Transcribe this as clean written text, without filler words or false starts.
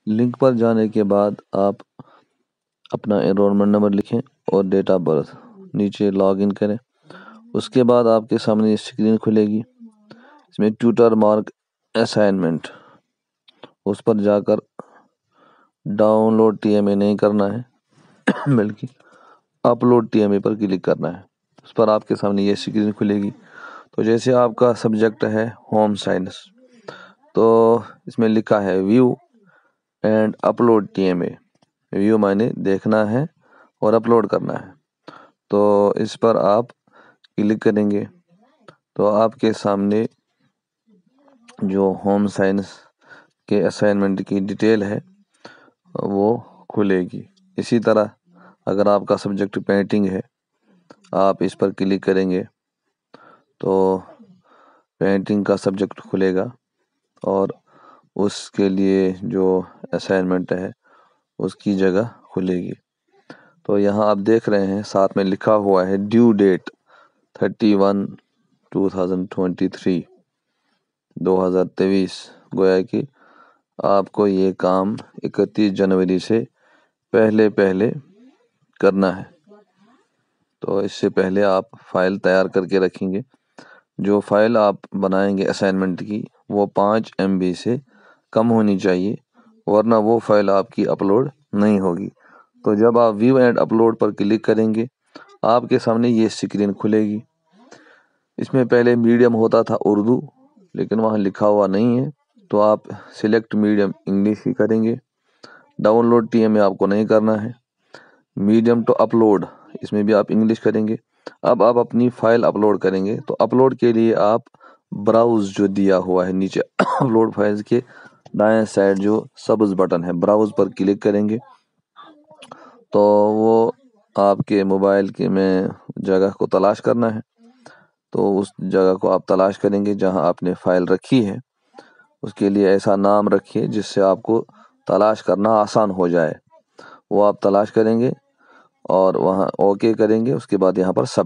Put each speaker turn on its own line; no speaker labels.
Link پر جانے کے بعد آپ اپنا انرولمنٹ نمبر لکھیں اور ڈیٹ آف برتھ، نیچے لاگ ان کریں۔ اس کے بعد آپ کے سامنے اسکرین کھلے گی، اس میں ٹیوٹر مارک اسائنمنٹ، اس پر جا کر ڈاؤن لوڈ ٹی ایم اے نہیں کرنا ہے بلکہ اپلوڈ ٹی ایم اے پر کلک کرنا ہے۔ اس پر آپ کے سامنے یہ اسکرین کھلے گی۔ تو جیسے آپ کا سبجیکٹ ہے ہوم سائنس، تو اس میں لکھا ہے view and upload T M A. View معنی دیکھنا ہے اور اپلوڈ کرنا ہے، تو اس پر آپ کلک کریں گے تو آپ کے سامنے جو ہوم سائنس کے اسائنمنٹ کی ڈیٹیل ہے وہ کھلے گی۔ اسی طرح اگر آپ کا سبجیکٹ پینٹنگ ہے، آپ اس پر کلک کریں گے تو پینٹنگ کا سبجیکٹ کھلے گا اور اس کے لیے جو اسائنمنٹ ہے اس کی جگہ کھلے گی۔ تو یہاں آپ دیکھ رہے ہیں ساتھ میں لکھا ہوا ہے ڈیو ڈیٹ 31/2023 2023، گویا کہ آپ کو یہ کام 31 جنوری سے پہلے کرنا ہے۔ تو اس سے پہلے آپ فائل تیار کر کے رکھیں گے۔ جو فائل آپ بنائیں گے اسائنمنٹ کی وہ 5 MB سے کم ہونی چاہیے، ورنہ وہ فائل آپ کی اپلوڈ نہیں ہوگی۔ تو جب آپ ویو اینڈ اپلوڈ پر کلک کریں گے آپ کے سامنے یہ اسکرین کھلے گی۔ اس میں پہلے میڈیم ہوتا تھا اردو، لیکن وہاں لکھا ہوا نہیں ہے، تو آپ سلیکٹ میڈیم انگلش ہی کریں گے۔ ڈاؤن لوڈ ٹی ایم اے آپ کو نہیں کرنا ہے۔ میڈیم ٹو اپلوڈ، اس میں بھی آپ انگلش کریں گے۔ اب آپ اپنی فائل اپلوڈ کریں گے تو اپلوڈ کے لیے آپ براؤز جو دیا ہوا ہے نیچے اپلوڈ فائلز کے دائیں سائڈ جو سبز بٹن ہے براؤز پر کلک کریں گے تو وہ آپ کے موبائل کے میں جگہ کو تلاش کرنا ہے، تو اس جگہ کو آپ تلاش کریں گے جہاں آپ نے فائل رکھی ہے۔ اس کے لیے ایسا نام رکھیے جس سے آپ کو تلاش کرنا آسان ہو جائے، وہ آپ تلاش کریں گے اور وہاں اوکے کریں گے۔ اس کے بعد یہاں پر سب